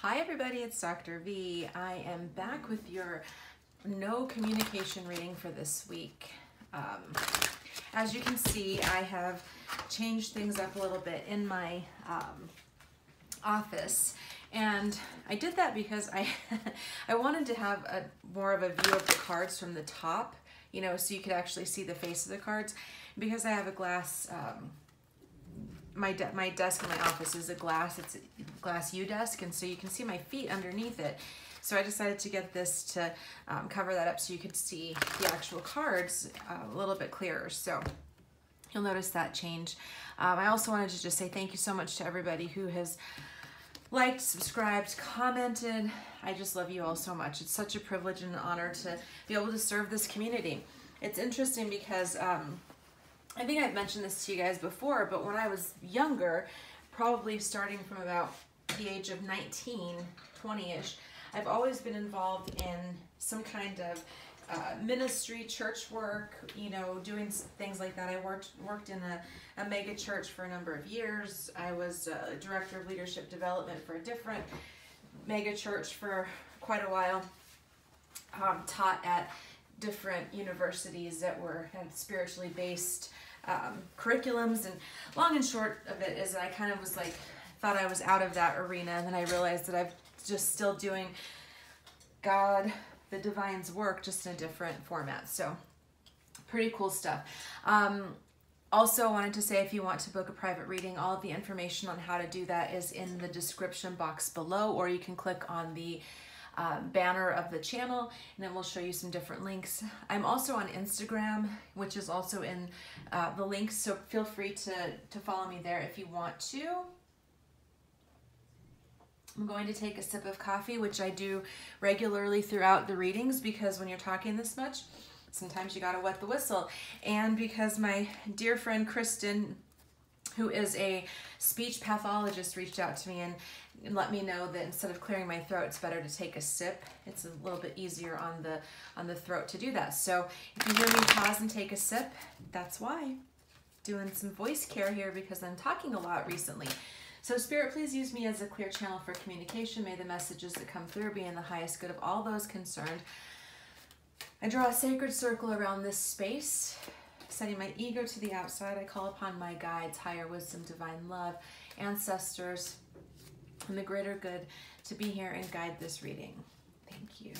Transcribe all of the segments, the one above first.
Hi everybody, it's Dr. V. I am back with your no communication reading for this week. As you can see, I have changed things up a little bit in my office, and I did that because I I wanted to have more of a view of the cards from the top, you know, so you could actually see the face of the cards. Because I have a glass, my desk in my office is a glass, it's a glass U-desk, and so you can see my feet underneath it. So I decided to get this to cover that up so you could see the actual cards a little bit clearer. So you'll notice that change. I also wanted to just say thank you so much to everybody who has liked, subscribed, commented. I just love you all so much. It's such a privilege and an honor to be able to serve this community. It's interesting because I think I've mentioned this to you guys before, but when I was younger, probably starting from about the age of 19, 20-ish, I've always been involved in some kind of ministry, church work, you know, doing things like that. I worked in a mega church for a number of years. I was director of leadership development for a different mega church for quite a while. Taught at different universities that had spiritually based curriculums, and long and short of it is I kind of was like, thought I was out of that arena, and then I realized that I'm just still doing God, the divine's work, just in a different format. So pretty cool stuff. Also, I wanted to say, if you want to book a private reading, all of the information on how to do that is in the description box below, or you can click on the banner of the channel and it will show you some different links. I'm also on Instagram, which is also in the links, so feel free to follow me there if you want to. I'm going to take a sip of coffee, which I do regularly throughout the readings, because when you're talking this much, sometimes you gotta wet the whistle. And because my dear friend Kristen, who is a speech pathologist, reached out to me and let me know that instead of clearing my throat, it's better to take a sip. It's a little bit easier on the throat to do that. So if you hear me pause and take a sip, that's why. Doing some voice care here because I'm talking a lot recently. So Spirit, please use me as a clear channel for communication. May the messages that come through be in the highest good of all those concerned. I draw a sacred circle around this space, setting my ego to the outside. I call upon my guides, higher wisdom, divine love, ancestors, and the greater good to be here and guide this reading. Thank you.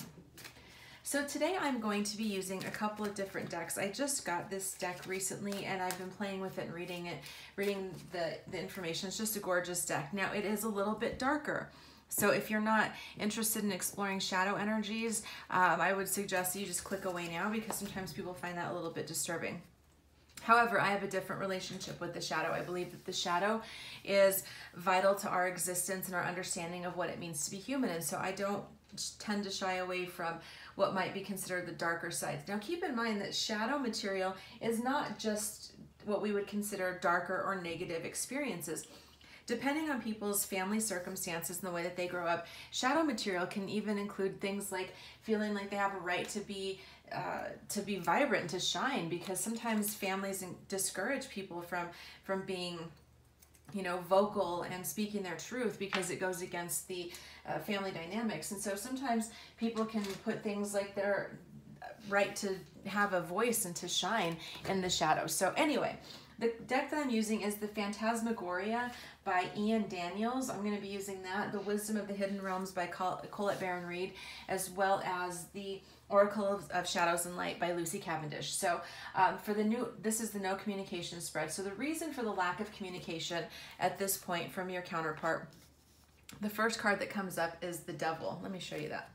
So today I'm going to be using a couple of different decks. I just got this deck recently and I've been playing with it and reading the information. It's just a gorgeous deck. Now it is a little bit darker. So if you're not interested in exploring shadow energies, I would suggest that you just click away now, because sometimes people find that a little bit disturbing. However, I have a different relationship with the shadow. I believe that the shadow is vital to our existence and our understanding of what it means to be human. And so I don't tend to shy away from what might be considered the darker sides. Now keep in mind that shadow material is not just what we would consider darker or negative experiences. Depending on people's family circumstances and the way that they grow up, shadow material can even include things like feeling like they have a right to be vibrant and to shine, because sometimes families discourage people from being, you know, vocal and speaking their truth because it goes against the family dynamics. And so sometimes people can put things like their right to have a voice and to shine in the shadows. So anyway, the deck that I'm using is the Phantasmagoria by Ian Daniels. I'm going to be using that. The Wisdom of the Hidden Realms by Colette Baron Reid, as well as the Oracle of Shadows and Light by Lucy Cavendish. So this is the no communication spread. So the reason for the lack of communication at this point from your counterpart, the first card that comes up is the Devil. Let me show you that.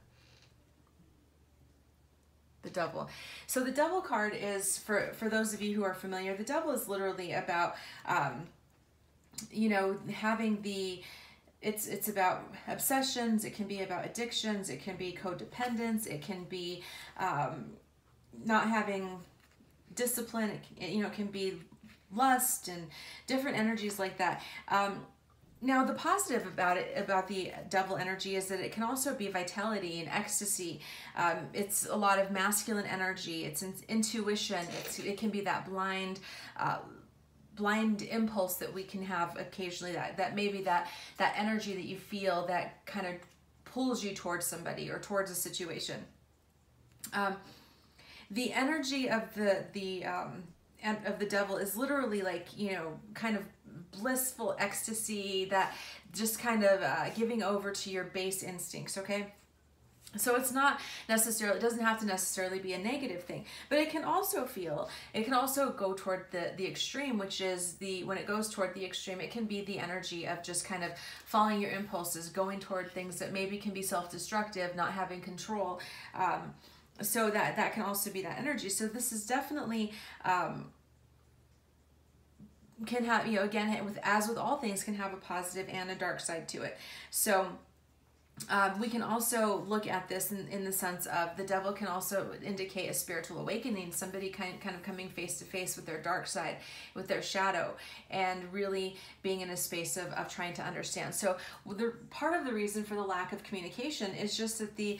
The Devil. So the Devil card is, for those of you who are familiar, the Devil is literally about, you know, having it's about obsessions, it can be about addictions, it can be codependence, it can be not having discipline, you know, it can be lust and different energies like that. Now, the positive about the Devil energy is that it can also be vitality and ecstasy. It's a lot of masculine energy. It's intuition. It can be that blind impulse that we can have occasionally. That maybe that energy that you feel that kind of pulls you towards somebody or towards a situation. The energy of the devil is literally like, you know, kind of blissful ecstasy, that just kind of giving over to your base instincts, okay? So it's not necessarily, it doesn't have to necessarily be a negative thing, but it can also go toward the extreme, which is when it goes toward the extreme, it can be the energy of just kind of following your impulses, going toward things that maybe can be self-destructive, not having control. So that can also be that energy. So this is definitely, can have, you know, again, as with all things, can have a positive and a dark side to it. So we can also look at this in the sense of the devil can also indicate a spiritual awakening, somebody kind of coming face to face with their dark side, with their shadow, and really being in a space of trying to understand. So part of the reason for the lack of communication is just that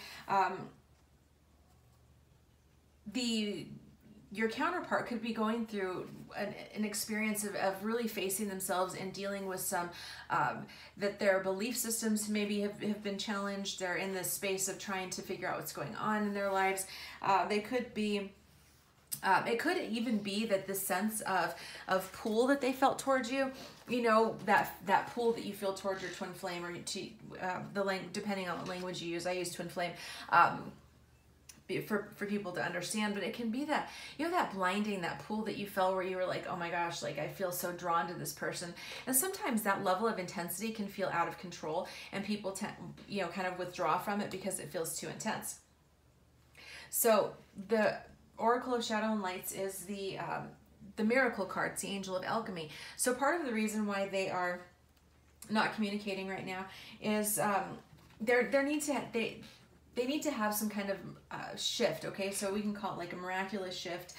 your counterpart could be going through an experience of really facing themselves and dealing with some, that their belief systems maybe have been challenged. They're in this space of trying to figure out what's going on in their lives. They could be, it could even be that the sense of pull that they felt towards you, you know, that pull that you feel towards your twin flame, or to depending on what language you use. I use twin flame. For people to understand, but it can be that, you know, that blinding, that pull that you felt where you were like, oh my gosh, like I feel so drawn to this person. And sometimes that level of intensity can feel out of control, and people you know, kind of withdraw from it because it feels too intense. So the Oracle of Shadow and Lights is the miracle card. It's the Angel of Alchemy. So part of the reason why they are not communicating right now is they need to have some kind of shift, okay? So we can call it like a miraculous shift.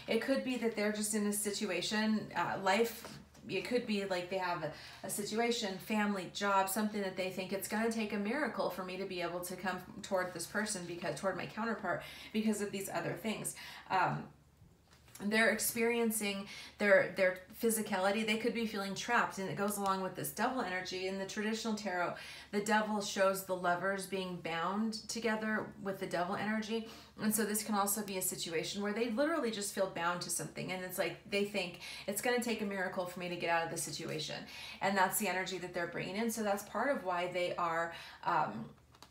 It could be that they're just in a situation, life, it could be like they have a situation, family, job, something that they think it's going to take a miracle for me to be able to come toward this person, toward my counterpart, because of these other things. They're experiencing their physicality. They could be feeling trapped, and it goes along with this devil energy. In the traditional tarot, the devil shows the lovers being bound together with the devil energy. And so this can also be a situation where they literally just feel bound to something, and it's like they think it's going to take a miracle for me to get out of this situation, and that's the energy that they're bringing in. So that's part of why they are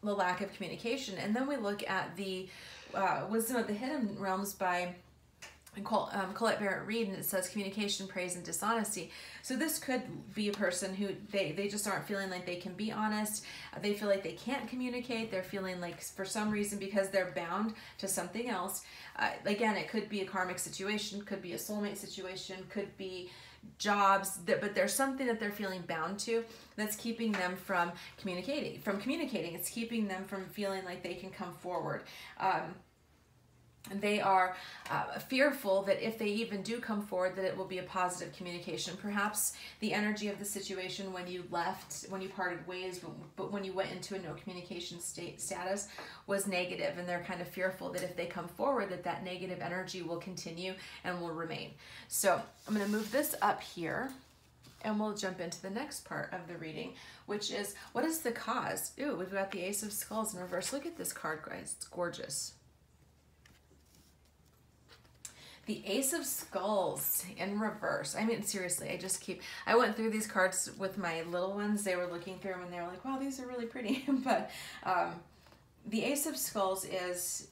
the lack of communication. And then we look at the Wisdom of the Hidden Realms by Colette Barrett Reed, and it says communication, praise, and dishonesty. So this could be a person who they just aren't feeling like they can be honest. They feel like they can't communicate. They're feeling like for some reason, because they're bound to something else. Again, it could be a karmic situation, could be a soulmate situation, could be jobs, but there's something that they're feeling bound to that's keeping them from communicating. It's keeping them from feeling like they can come forward. They are fearful that if they even do come forward, that it will be a positive communication. Perhaps the energy of the situation when you left, when you parted ways, but when you went into a no communication status was negative, and they're kind of fearful that if they come forward, that negative energy will continue and will remain. So I'm going to move this up here, and we'll jump into the next part of the reading, which is, what is the cause? Ooh, we've got the Ace of Skulls in reverse. Look at this card, guys. It's gorgeous. The Ace of Skulls in reverse. I mean, seriously, I went through these cards with my little ones. They were looking through them and they were like, wow, these are really pretty. But the Ace of Skulls is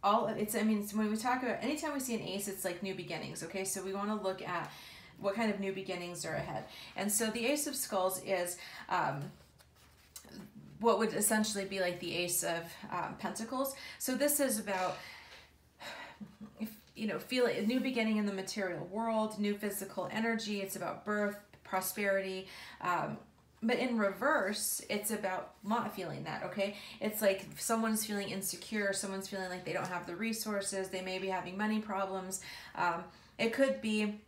when we talk about, anytime we see an ace, it's like new beginnings, okay? So we want to look at what kind of new beginnings are ahead. And so the Ace of Skulls is what would essentially be like the Ace of Pentacles. So this is about, feel a new beginning in the material world, new physical energy. It's about birth, prosperity. But in reverse, it's about not feeling that, okay? It's like someone's feeling insecure, someone's feeling like they don't have the resources, they may be having money problems. It could be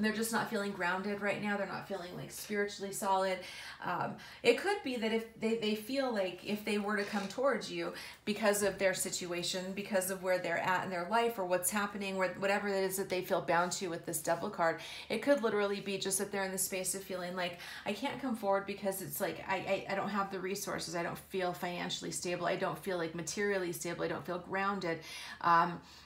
they're just not feeling grounded right now. They're not feeling like spiritually solid. It could be that if they feel like if they were to come towards you because of their situation, because of where they're at in their life or what's happening, whatever it is that they feel bound to with this Devil card, it could literally be just that they're in the space of feeling like, I can't come forward because it's like, I don't have the resources. I don't feel financially stable. I don't feel like materially stable. I don't feel grounded.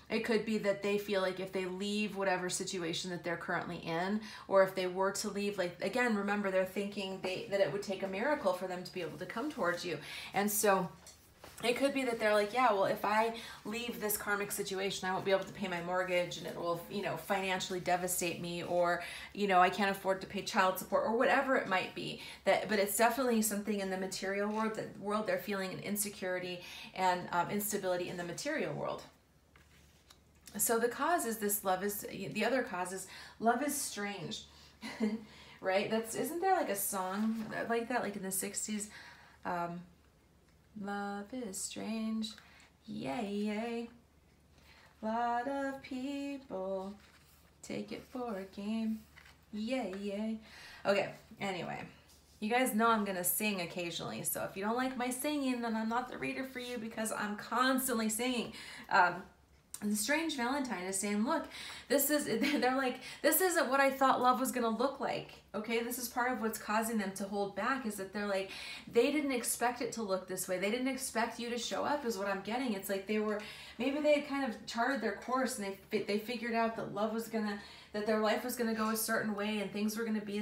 It could be that they feel like if they leave whatever situation that they're currently in, or if they were to leave, like, again, remember, they're thinking that it would take a miracle for them to be able to come towards you. And so it could be that they're like, yeah, well, if I leave this karmic situation, I won't be able to pay my mortgage and it will, you know, financially devastate me, or, you know, I can't afford to pay child support, or whatever it might be. But it's definitely something in the material world, they're feeling an insecurity and instability in the material world. So the cause is this love is, the other cause is love is strange, right? Isn't there like a song like that, like in the 60s? Love is strange, yay, yay. Lot of people take it for a game, yay, yay. Okay, anyway. You guys know I'm going to sing occasionally, so if you don't like my singing, then I'm not the reader for you, because I'm constantly singing. And the Strange Valentine is saying, look, they're like, this isn't what I thought love was going to look like. Okay, this is part of what's causing them to hold back, is that they're like, they didn't expect it to look this way. They didn't expect you to show up, is what I'm getting. It's like maybe they had kind of charted their course, and they figured out that love was going to, that their life was going to go a certain way, and things were going to be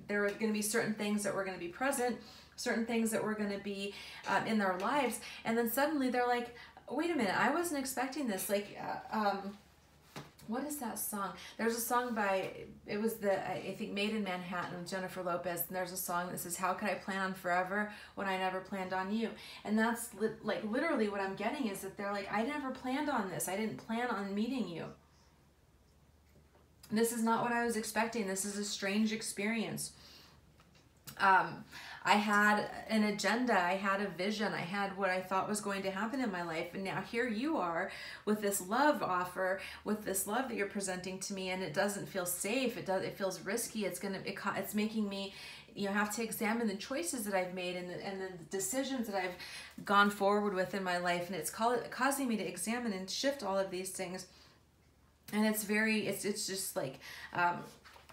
there were going to be certain things that were going to be present, certain things that were going to be in their lives. And then suddenly they're like, wait a minute, I wasn't expecting this. Like, what is that song? There's a song by, it was I think Made in Manhattan with Jennifer Lopez, and there's a song that says, how could I plan on forever when I never planned on you? And that's like literally what I'm getting, is that they're like, I never planned on this. I didn't plan on meeting you. This is not what I was expecting. This is a strange experience. I had an agenda, I had a vision, I had what I thought was going to happen in my life, and now here you are with this love offer, with this love that you're presenting to me, and it doesn't feel safe. It feels risky. It's making me, you know, have to examine the choices that I've made and the decisions that I've gone forward with in my life, and it's causing me to examine and shift all of these things. And it's just like,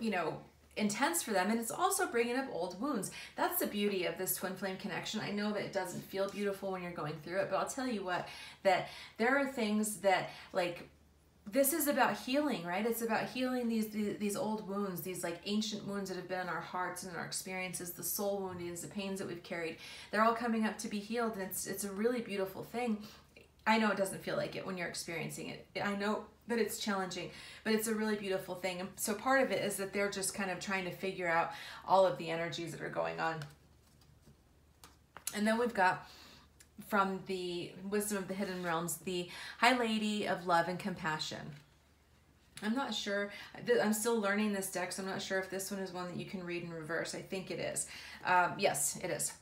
you know, intense for them, and it's also bringing up old wounds. That's the beauty of this twin flame connection. I know that it doesn't feel beautiful when you're going through it, but I'll tell you what, that there are things that, like, this is about healing, right? It's about healing these old wounds, these like ancient wounds that have been in our hearts and in our experiences, the soul woundings, the pains that we've carried. They're all coming up to be healed, and it's a really beautiful thing. I know it doesn't feel like it when you're experiencing it. I know that it's challenging, but it's a really beautiful thing. And so part of it is that they're just kind of trying to figure out all of the energies that are going on. And then we've got, from the Wisdom of the Hidden Realms, the High Lady of Love and Compassion. I'm not sure. I'm still learning this deck, so I'm not sure if this one is one that you can read in reverse. I think it is. Yes, it is.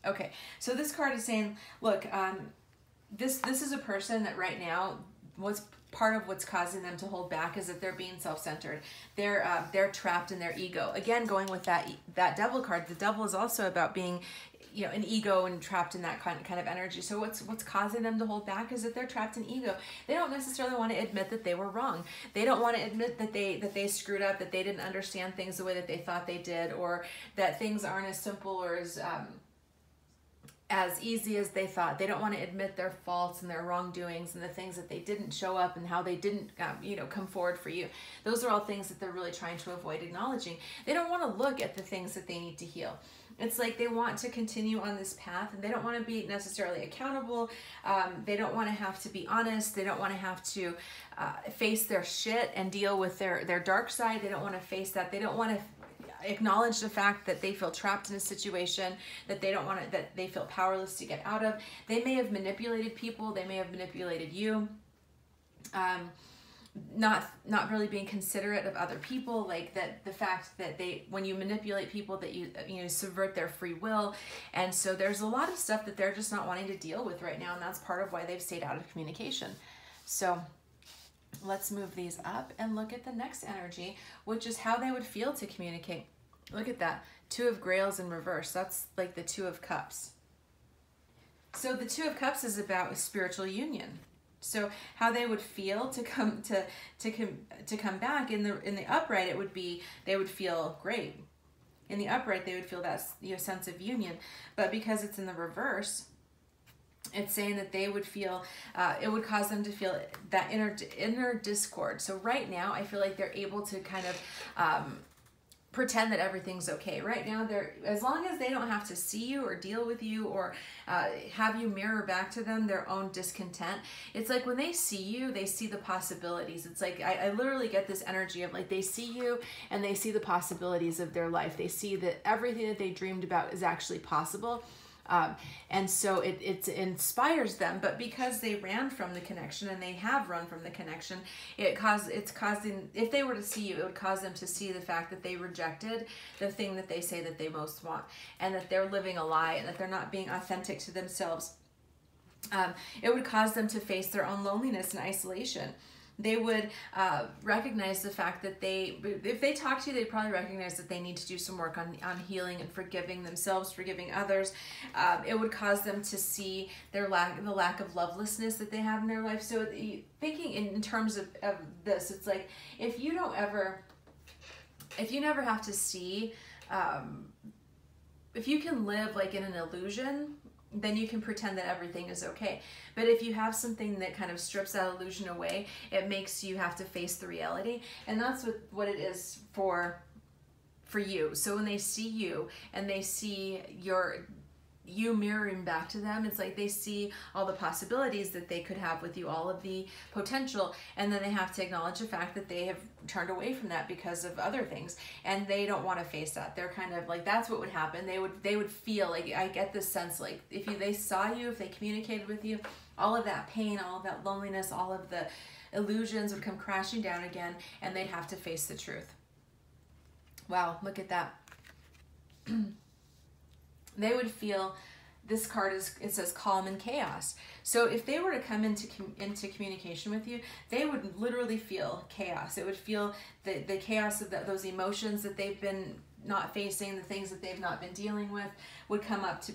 Okay, so this card is saying, look, this is a person that right now, what's part of what's causing them to hold back is that they're being self-centered. They're trapped in their ego. Again, going with that Devil card, the Devil is also about being, you know, an ego and trapped in that kind of energy. So what's causing them to hold back is that they're trapped in ego. They don't necessarily want to admit that they were wrong. They don't want to admit that they screwed up, that they didn't understand things the way that they thought they did, or that things aren't as simple or as easy as they thought. They don't want to admit their faults and their wrongdoings and the things that they didn't show up and how they didn't, you know, come forward for you. Those are all things that they're really trying to avoid acknowledging. They don't want to look at the things that they need to heal. It's like they want to continue on this path, and they don't want to be necessarily accountable. They don't want to have to be honest. They don't want to have to face their shit and deal with their dark side. They don't want to face that. They don't want to acknowledge the fact that they feel trapped in a situation that they don't want to, that they feel powerless to get out of. They may have manipulated people. They may have manipulated you. Not really being considerate of other people, like that, the fact that when you manipulate people, that you subvert their free will. And so there's a lot of stuff that they're just not wanting to deal with right now, and that's part of why they've stayed out of communication. So Let's move these up and look at the next energy, which is how they would feel to communicate. Look at that. Two of Grails in reverse. That's like the Two of Cups. So the Two of Cups is about spiritual union. So how they would feel to come back in the upright, it would be they would feel great. In the upright, they would feel that sense of union. But because it's in the reverse, it's saying that they would feel, it would cause them to feel that inner discord. So right now, I feel like they're able to kind of pretend that everything's okay. Right now, they're, as long as they don't have to see you or deal with you or have you mirror back to them their own discontent, it's like when they see you, they see the possibilities. It's like, I literally get this energy of like, they see you and they see the possibilities of their life. They see that everything that they dreamed about is actually possible. And so it inspires them, but because they ran from the connection and they have run from the connection, it's causing, if they were to see you, it would cause them to see the fact that they rejected the thing that they say that they most want, and that they're living a lie, and that they're not being authentic to themselves. It would cause them to face their own loneliness and isolation. They would recognize the fact that if they talk to you, they'd probably recognize that they need to do some work on healing and forgiving themselves, forgiving others. It would cause them to see the lack of lovelessness that they have in their life. So thinking in terms of this, it's like, if you never have to see, if you can live like in an illusion, then you can pretend that everything is okay. But if you have something that kind of strips that illusion away, it makes you have to face the reality. And that's what it is for you. So when they see you and they see you mirroring back to them, it's like they see all the possibilities that they could have with you, all of the potential, and then they have to acknowledge the fact that they have turned away from that because of other things, and they don't want to face that. They're kind of like, that's what would happen. They would feel like, I get this sense like if they saw you, if they communicated with you, all of that pain, all of that loneliness, all of the illusions would come crashing down again, and they'd have to face the truth. Wow, look at that. They would feel, this card it says calm and chaos. So if they were to come into communication with you, they would literally feel chaos. It would feel the chaos of those emotions that they've been not facing, the things that they've not been dealing with would come up to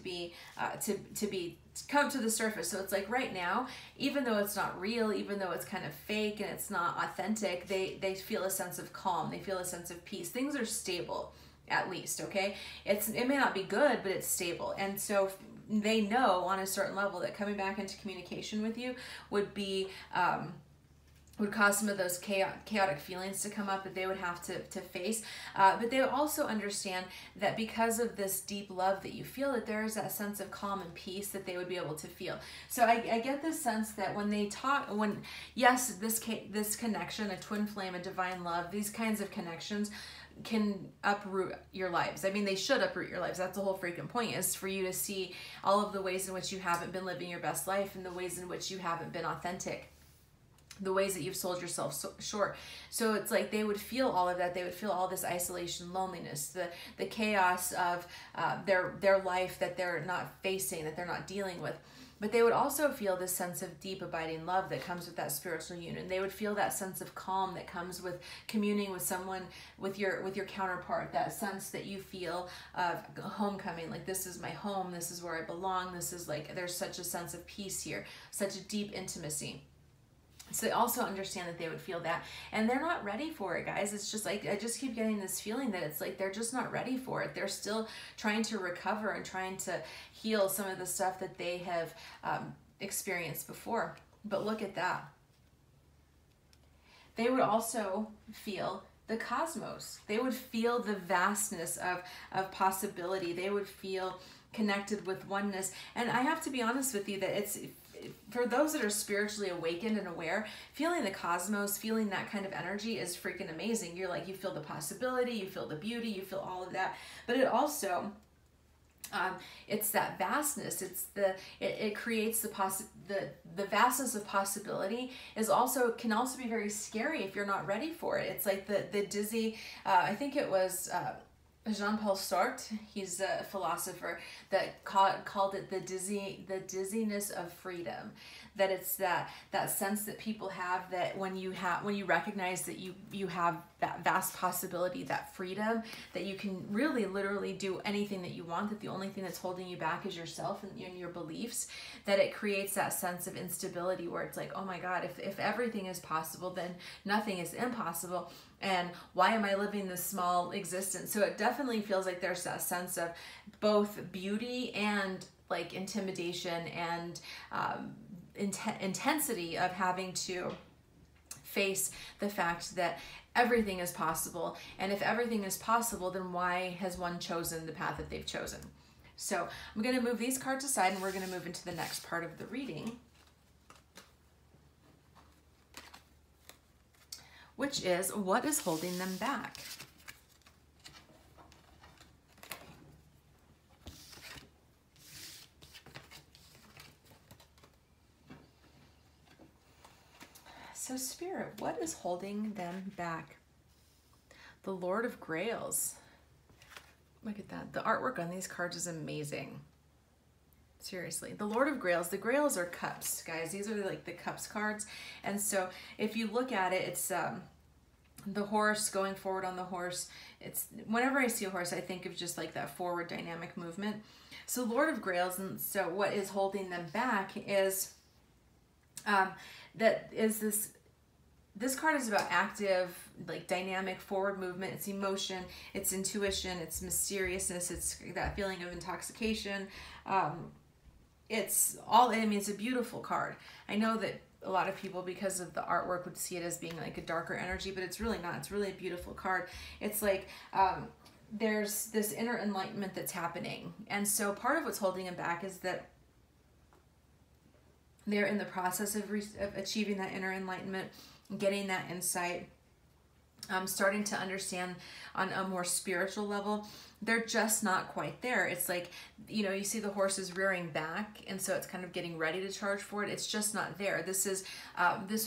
come to the surface. So it's like right now, even though it's not real, even though it's kind of fake and it's not authentic, they feel a sense of calm. They feel a sense of peace. Things are stable. At least, okay? It may not be good, but it's stable. And so they know on a certain level that coming back into communication with you would be, would cause some of those chaotic feelings to come up that they would have to face. But they would also understand that because of this deep love that you feel, that there is that sense of calm and peace that they would be able to feel. So I get this sense that when they talk, yes, this connection, a twin flame, a divine love, these kinds of connections can uproot your lives. I mean, they should uproot your lives. That's the whole freaking point, is for you to see all of the ways in which you haven't been living your best life, and the ways in which you haven't been authentic, the ways that you've sold yourself short. So it's like they would feel all of that. They would feel all this isolation, loneliness, the chaos of their life that they're not facing, that they're not dealing with. But they would also feel this sense of deep abiding love that comes with that spiritual union. They would feel that sense of calm that comes with communing with someone, with your counterpart, that sense that you feel of homecoming, like this is my home, this is where I belong, this is like, there's such a sense of peace here, such a deep intimacy. So they also understand that they would feel that, and they're not ready for it, guys. It's just like, I just keep getting this feeling that it's like they're just not ready for it. They're still trying to recover and trying to heal some of the stuff that they have experienced before. But look at that. They would also feel the cosmos. They would feel the vastness of possibility. They would feel connected with oneness. And I have to be honest with you that it's, for those that are spiritually awakened and aware, feeling the cosmos, feeling that kind of energy is freaking amazing. You're like, you feel the possibility, you feel the beauty, you feel all of that. But it also, it's that vastness. It creates the vastness of possibility can also be very scary if you're not ready for it. It's like the dizzy, I think it was Jean-Paul Sartre, he's a philosopher that called it the dizziness of freedom. That it's that sense that people have, that when you recognize that you have that vast possibility, that freedom, that you can really literally do anything that you want, that the only thing that's holding you back is yourself and your beliefs, that it creates that sense of instability where it's like, oh my God, if everything is possible, then nothing is impossible. And why am I living this small existence? So it definitely feels like there's that sense of both beauty and like intimidation and intensity of having to face the fact that everything is possible. And if everything is possible, then why has one chosen the path that they've chosen? So I'm going to move these cards aside and we're going to move into the next part of the reading, which is what is holding them back. So Spirit, what is holding them back? The Lord of Grails. Look at that. The artwork on these cards is amazing. Seriously. The Lord of Grails. The Grails are cups, guys. These are like the cups cards. And so if you look at it, it's the horse going forward on the horse. It's whenever I see a horse, I think of just like that forward dynamic movement. So Lord of Grails, and so what is holding them back is this card is about active, like dynamic forward movement. It's emotion, it's intuition, it's mysteriousness, it's that feeling of intoxication. It's a beautiful card. I know that a lot of people, because of the artwork, would see it as being like a darker energy, but it's really not. It's really a beautiful card. It's like there's this inner enlightenment that's happening. And so part of what's holding them back is that they're in the process of achieving that inner enlightenment, getting that insight, starting to understand on a more spiritual level. They're just not quite there. It's like, you know, you see the horse is rearing back, and so it's kind of getting ready to charge for it. It's just not there. This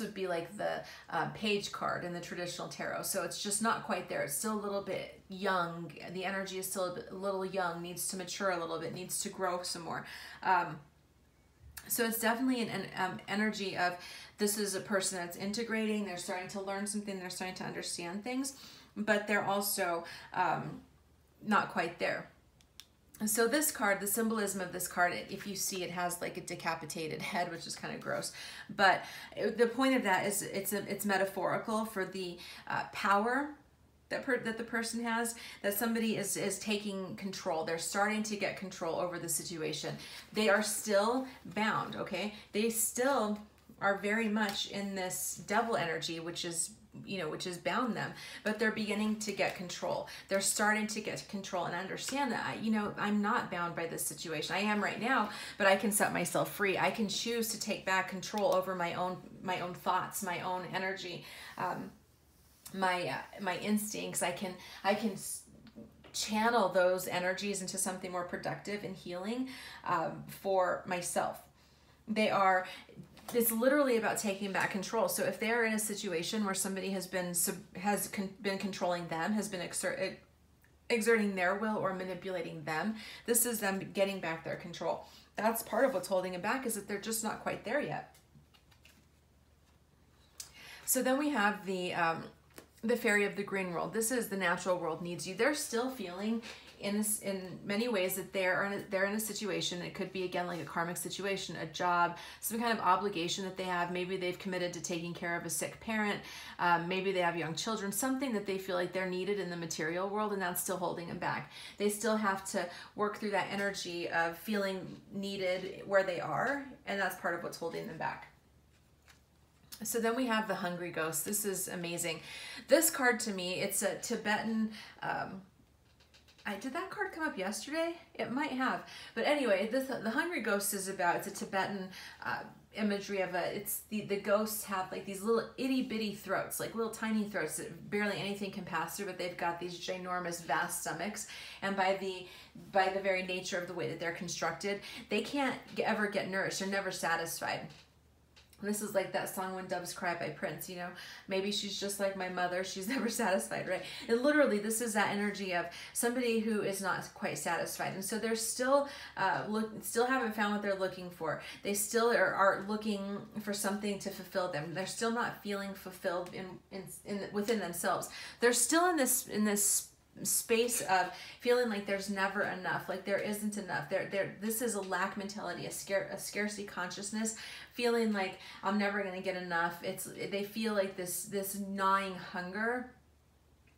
would be like the page card in the traditional tarot. So it's just not quite there. It's still a little bit young. The energy is still a little young, needs to mature a little bit, needs to grow some more. So it's definitely an energy of, this is a person that's integrating, they're starting to learn something, they're starting to understand things, but they're also not quite there. And so this card, the symbolism of this card, if you see, it has like a decapitated head, which is kind of gross. But the point of that is it's metaphorical for the power that the person has, that somebody is taking control. They're starting to get control over the situation. They are still bound, okay? They still are very much in this devil energy, which is bound them, but they're beginning to get control. They're starting to get control and understand that, I'm not bound by this situation. I am right now, but I can set myself free. I can choose to take back control over my own thoughts, my own energy, my instincts. I can channel those energies into something more productive and healing for myself. It's literally about taking back control. So if they're in a situation where somebody has been controlling them, has been exerting their will or manipulating them, this is them getting back their control. That's part of what's holding them back, is that they're just not quite there yet. So then we have the fairy of the green world. This is the natural world needs you. They're still feeling in many ways that they're in a situation. It could be, again, like a karmic situation, a job, some kind of obligation that they have. Maybe they've committed to taking care of a sick parent. Maybe they have young children, something that they feel like they're needed in the material world, and that's still holding them back. They still have to work through that energy of feeling needed where they are, and that's part of what's holding them back. So then we have the Hungry Ghost. This is amazing. This card, to me, it's a Tibetan, did that card come up yesterday? It might have. But anyway, the Hungry Ghost is it's a Tibetan imagery of the ghosts have like these little itty bitty throats, like little tiny throats that barely anything can pass through, but they've got these ginormous vast stomachs. And by the very nature of the way that they're constructed, they can't ever get nourished. They're never satisfied. This is like that song When Doves Cry by Prince, you know, maybe she's just like my mother, she's never satisfied, right? And literally this is that energy of somebody who is not quite satisfied. And so they're still still haven't found what they're looking for. They still are looking for something to fulfill them. They're still not feeling fulfilled within themselves. They're still in this space of feeling like there's never enough, like there isn't enough. This is a lack mentality, a scarcity consciousness, feeling like I'm never going to get enough. They feel like this gnawing hunger,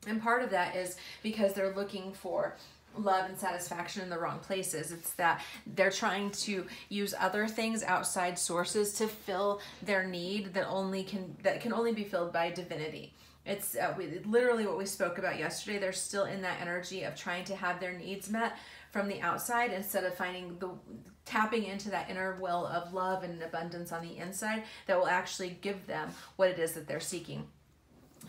and part of that is because they're looking for love and satisfaction in the wrong places. It's that they're trying to use other things, outside sources, to fill their need that can only be filled by divinity. It's literally what we spoke about yesterday. They're still in that energy of trying to have their needs met from the outside instead of tapping into that inner well of love and abundance on the inside that will actually give them what it is that they're seeking.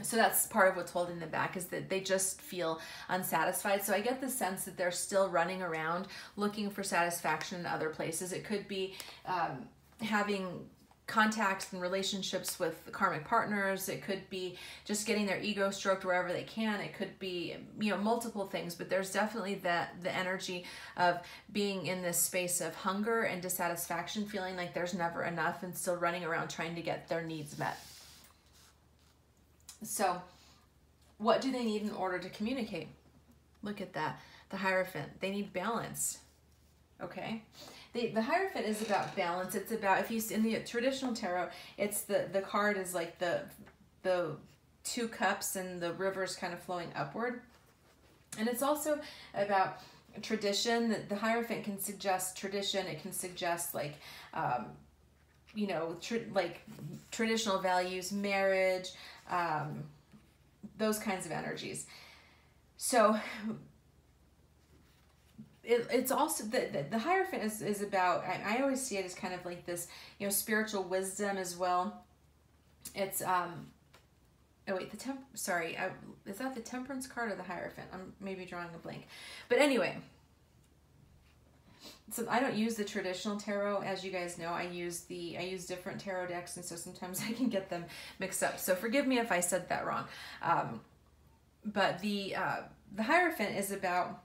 So that's part of what's holding them back, is that they just feel unsatisfied. So I get the sense that they're still running around looking for satisfaction in other places. It could be having contacts and relationships with karmic partners. It could be just getting their ego stroked wherever they can. It could be, you know, multiple things, but there's definitely the energy of being in this space of hunger and dissatisfaction, feeling like there's never enough, and still running around trying to get their needs met. So what do they need in order to communicate? Look at that. The Hierophant. They need balance. Okay. The Hierophant is about balance. It's about, if you in the traditional tarot, it's the card is like the two cups and the river's kind of flowing upward. And it's also about tradition. The Hierophant can suggest tradition. It can suggest like, you know, like traditional values, marriage, those kinds of energies. So it's also the Hierophant is about, I always see it as kind of like this, you know, spiritual wisdom as well. It's oh wait, is that the Temperance card or the Hierophant? I'm maybe drawing a blank, but anyway. So I don't use the traditional tarot, as you guys know. I use different tarot decks, and so sometimes I can get them mixed up. So forgive me if I said that wrong. But the Hierophant is about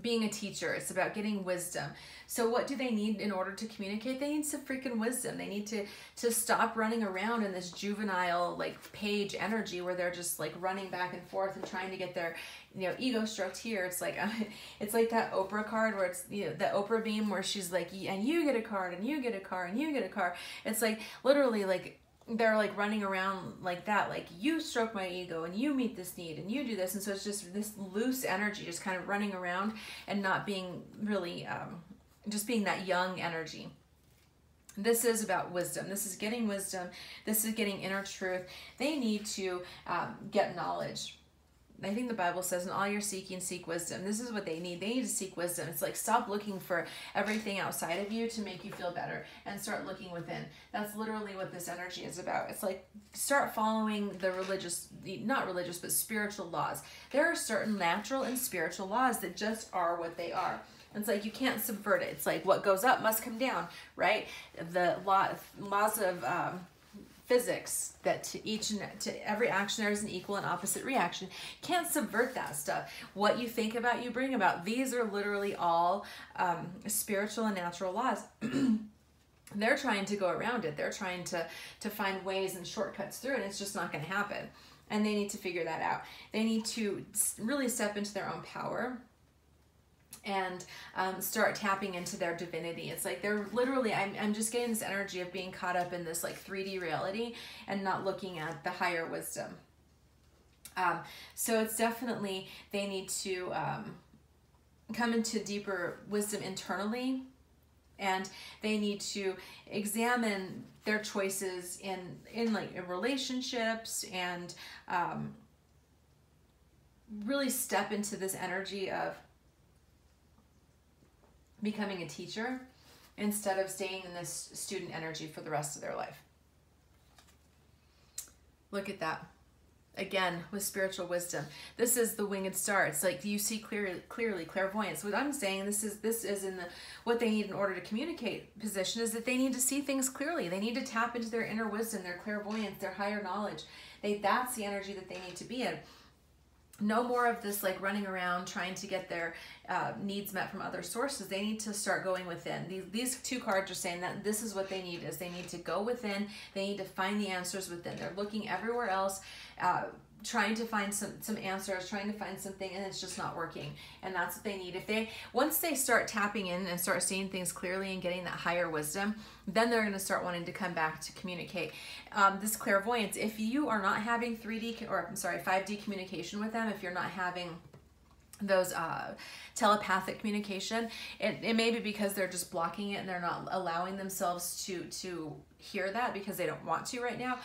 being a teacher. It's about getting wisdom. So what do they need in order to communicate? They need some freaking wisdom. They need to stop running around in this juvenile like page energy where they're just like running back and forth and trying to get their, you know, ego stroked here. It's like that Oprah card where it's, you know, the Oprah meme where she's like, and you get a card, and you get a car, and you get a car. It's like literally like they're like running around like that, like you stroke my ego and you meet this need and you do this. And so it's just this loose energy just kind of running around and not being really just being that young energy. This is about wisdom. This is getting wisdom. This is getting inner truth. They need to get knowledge. I think the Bible says, in all you're seeking, seek wisdom. This is what they need. They need to seek wisdom. It's like, stop looking for everything outside of you to make you feel better and start looking within. That's literally what this energy is about. It's like, start following not religious, but spiritual laws. There are certain natural and spiritual laws that just are what they are. It's like, you can't subvert it. It's like, what goes up must come down, right? The laws of physics, that to every action there is an equal and opposite reaction. Can't subvert that stuff. What you think about, you bring about. These are literally all spiritual and natural laws. They're trying to go around it. They're trying to find ways and shortcuts through it, and it's just not going to happen. And they need to figure that out. They need to really step into their own power and start tapping into their divinity. It's like they're literally, I'm just getting this energy of being caught up in this like 3D reality and not looking at the higher wisdom. So it's definitely, they need to come into deeper wisdom internally, and they need to examine their choices in relationships, and really step into this energy of becoming a teacher instead of staying in this student energy for the rest of their life. Look at that. Again, with spiritual wisdom, this is the winged star. It's like you see clearly, clairvoyance. What I'm saying, this is in the what they need in order to communicate position, is that they need to see things clearly. They need to tap into their inner wisdom, their clairvoyance, their higher knowledge. That's the energy that they need to be in. No more of this like running around trying to get their needs met from other sources. They need to start going within. These two cards are saying that this is what they need, is they need to go within. They need to find the answers within. They're looking everywhere else, trying to find some answers, trying to find something, and it's just not working. And that's what they need. Once they start tapping in and start seeing things clearly and getting that higher wisdom, then they're going to start wanting to come back to communicate. This clairvoyance, if you are not having 5D communication with them, if you're not having those telepathic communication, it may be because they're just blocking it and they're not allowing themselves to hear that because they don't want to right now.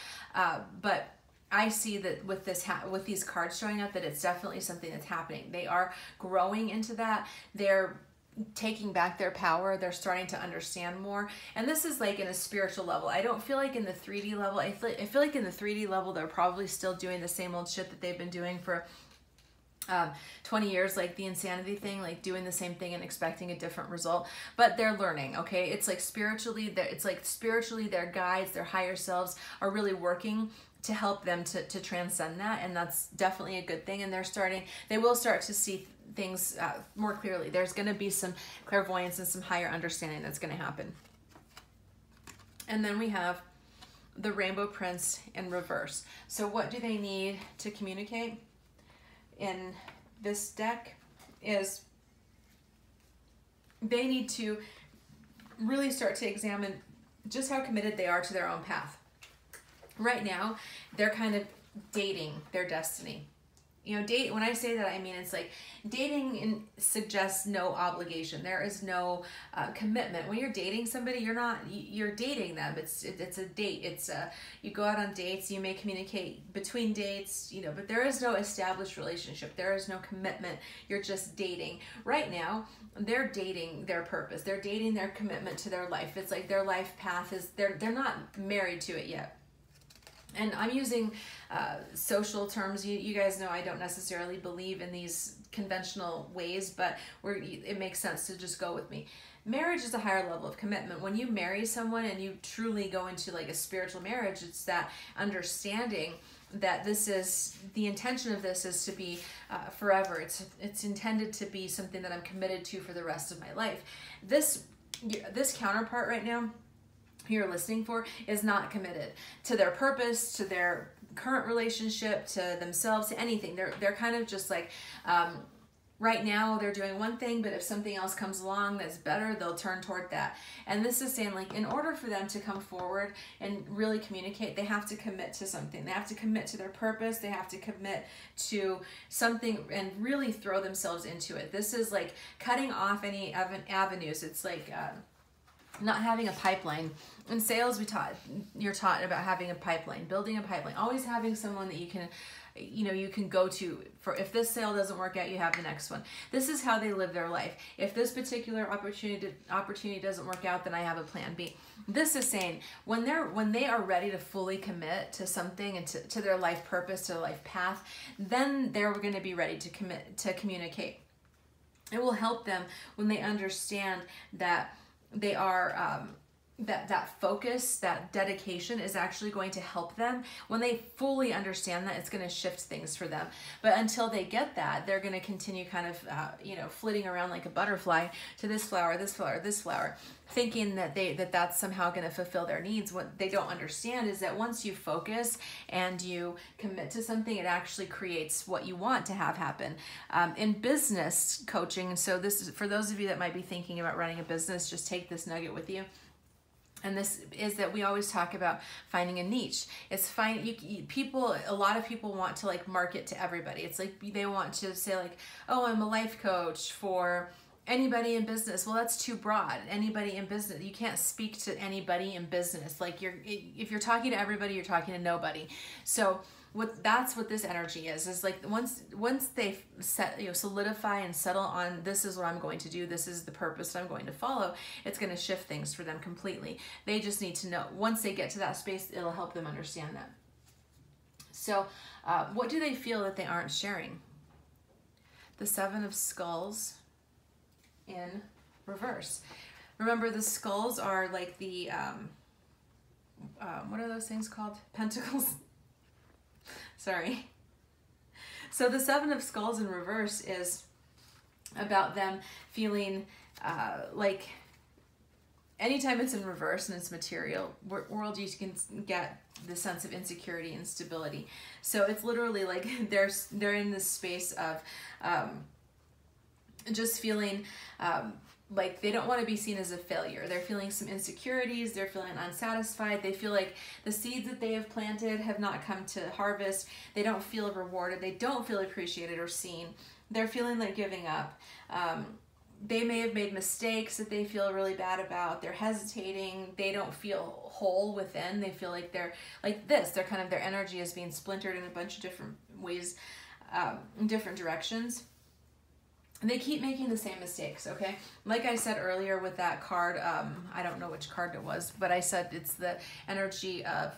But I see that with these cards showing up, that it's definitely something that's happening. They are growing into that. They're taking back their power. They're starting to understand more. And this is like in a spiritual level. I don't feel like in the 3D level. I feel like in the 3D level, they're probably still doing the same old shit that they've been doing for 20 years, like the insanity thing, like doing the same thing and expecting a different result. But they're learning, okay? It's like spiritually, their guides, their higher selves are really working to help them to transcend that, and that's definitely a good thing. And they will start to see things more clearly. There's going to be some clairvoyance and some higher understanding that's going to happen. And then we have the Rainbow Prince in reverse. So what do they need to communicate in this deck is they need to really start to examine just how committed they are to their own path. Right now, they're kind of dating their destiny. You know, when I say that, I mean, it's like dating suggests no obligation. There is no commitment. When you're dating somebody, you're dating them. It's a date. You go out on dates, you may communicate between dates, you know, but there is no established relationship. There is no commitment. You're just dating. Right now, they're dating their purpose. They're dating their commitment to their life. It's like their life path they're not married to it yet. And I'm using social terms. You guys know I don't necessarily believe in these conventional ways, but it makes sense to just go with me. Marriage is a higher level of commitment. When you marry someone and you truly go into like a spiritual marriage, it's that understanding that the intention of this is to be forever. It's intended to be something that I'm committed to for the rest of my life. This counterpart right now you're listening for is not committed to their purpose, to their current relationship, to themselves, to anything. They're kind of just like, right now they're doing one thing, but if something else comes along that's better, they'll turn toward that. And this is saying, like, in order for them to come forward and really communicate, they have to commit to something. They have to commit to their purpose. They have to commit to something and really throw themselves into it. This is like cutting off any avenues. It's like not having a pipeline. In sales, you're taught about having a pipeline, building a pipeline, always having someone that you can go to for if this sale doesn't work out, you have the next one. This is how they live their life. If this particular opportunity doesn't work out, then I have a plan B. This is saying when they are ready to fully commit to something and to their life purpose, to their life path, then they're going to be ready to communicate. It will help them when they understand that they are that focus, that dedication is actually going to help them. When they fully understand that, it's going to shift things for them. But until they get that, they're going to continue kind of flitting around like a butterfly to this flower, this flower, this flower, thinking that that's somehow going to fulfill their needs. What they don't understand is that once you focus and you commit to something, it actually creates what you want to have happen. In business coaching, so this is for those of you that might be thinking about running a business, just take this nugget with you. And this is that we always talk about finding a niche. It's a lot of people want to like market to everybody. It's like they want to say like, oh, I'm a life coach for anybody in business. Well, that's too broad. Anybody in business. You can't speak to anybody in business. Like if you're talking to everybody, you're talking to nobody. So that's what this energy is like once they solidify and settle on this is what I'm going to do, this is the purpose that I'm going to follow, it's going to shift things for them completely. They just need to know. Once they get to that space, it'll help them understand that. So what do they feel that they aren't sharing? The Seven of Skulls in reverse. Remember, the skulls are like the, what are those things called? Pentacles? Sorry. So the Seven of Skulls in reverse is about them feeling like anytime it's in reverse and it's material world, you can get the sense of insecurity and instability. So it's literally like they're in this space of just feeling like they don't want to be seen as a failure. They're feeling some insecurities. They're feeling unsatisfied. They feel like the seeds that they have planted have not come to harvest. They don't feel rewarded. They don't feel appreciated or seen. They're feeling like giving up. They may have made mistakes that they feel really bad about. They're hesitating. They don't feel whole within. They feel like they're like this. They're kind of, their energy is being splintered in a bunch of different ways, in different directions. And they keep making the same mistakes, okay? Like I said earlier with that card, I don't know which card it was, but I said it's the energy of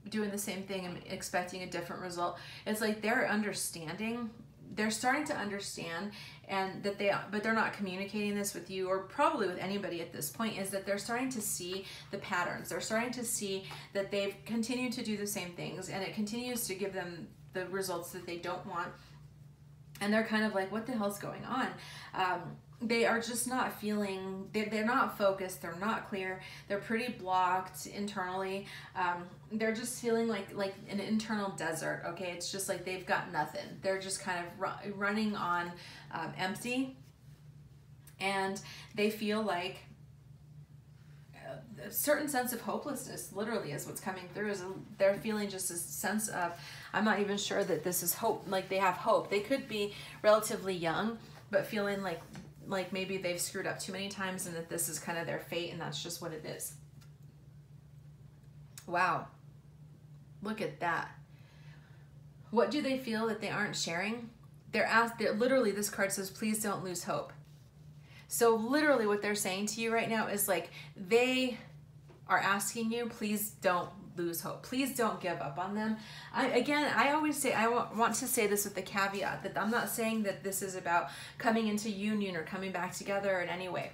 doing the same thing and expecting a different result. It's like they're understanding, they're starting to understand, and that but they're not communicating this with you or probably with anybody at this point, is that they're starting to see the patterns. They're starting to see that they've continued to do the same things and it continues to give them the results that they don't want. And they're kind of like, what the hell's going on? They are just not feeling, they're not focused, they're not clear, they're pretty blocked internally. They're just feeling like an internal desert, okay? It's just like they've got nothing. They're just kind of running on empty. And they feel like a certain sense of hopelessness literally is what's coming through. Is they're feeling just a sense of, I'm not even sure that this is hope, like they have hope. They could be relatively young, but feeling like maybe they've screwed up too many times and that this is kind of their fate and that's just what it is. Wow. Look at that. What do they feel that they aren't sharing? They're literally, this card says, please don't lose hope. So literally what they're saying to you right now is like, they are asking you, please don't lose hope. Please don't give up on them. I always say, I want to say this with the caveat that I'm not saying that this is about coming into union or coming back together in any way.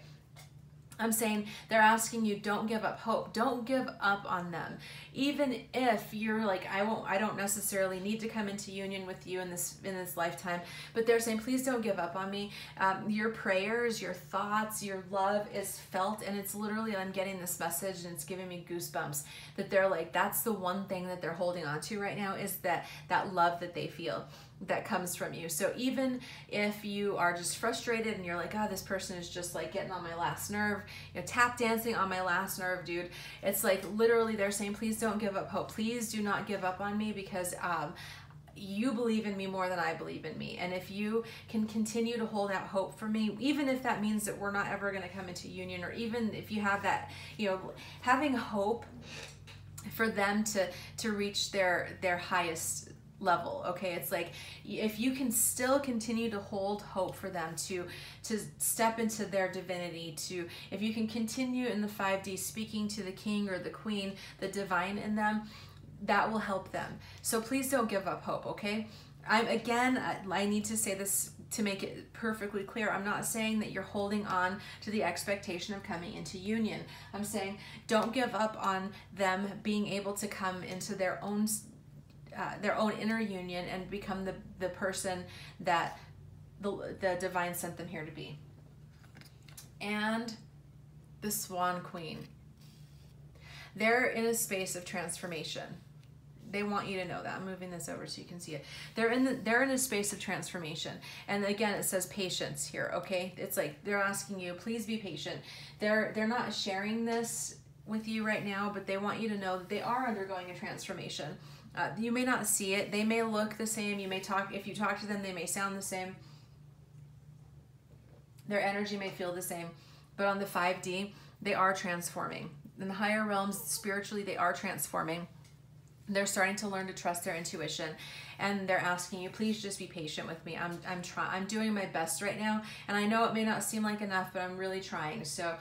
I'm saying they're asking you, don't give up hope. Don't give up on them. Even if you're like, I don't necessarily need to come into union with you in this lifetime, but they're saying, please don't give up on me. Your prayers, your thoughts, your love is felt, and it's literally, I'm getting this message and it's giving me goosebumps that they're like, that's the one thing that they're holding on to right now, is that love that they feel that comes from you. So even if you are just frustrated and you're like, oh, this person is just like getting on my last nerve, you know, tap dancing on my last nerve, dude. It's like literally they're saying, please don't give up hope. Please do not give up on me, because you believe in me more than I believe in me. And if you can continue to hold out hope for me, even if that means that we're not ever going to come into union, or even if you have that, you know, having hope for them to reach their highest level, okay? It's like, if you can still continue to hold hope for them to step into their divinity, if you can continue in the 5D speaking to the king or the queen, the divine in them, that will help them. So please don't give up hope, okay? I need to say this to make it perfectly clear. I'm not saying that you're holding on to the expectation of coming into union. I'm saying don't give up on them being able to come into their own inner union and become the person that the divine sent them here to be. And the Swan Queen. They're in a space of transformation. They want you to know that. I'm moving this over so you can see it. They're in a space of transformation. And again, it says patience here, okay? It's like they're asking you, please be patient. They're not sharing this with you right now, but they want you to know that they are undergoing a transformation. You may not see it. They may look the same. If you talk to them, they may sound the same. Their energy may feel the same. But on the 5D, they are transforming. In the higher realms, spiritually, they are transforming. They're starting to learn to trust their intuition, and they're asking you, please just be patient with me. I'm doing my best right now, and I know it may not seem like enough, but I'm really trying. So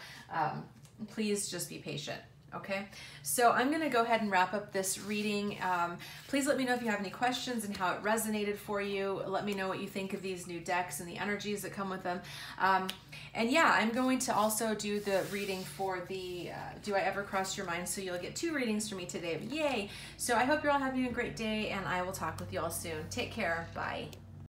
please just be patient. Okay, so I'm going to go ahead and wrap up this reading. Please let me know if you have any questions and how it resonated for you. Let me know what you think of these new decks and the energies that come with them. And yeah, I'm going to also do the reading for the Do I Ever Cross Your Mind? So you'll get 2 readings from me today. Yay! So I hope you're all having a great day, and I will talk with you all soon. Take care. Bye.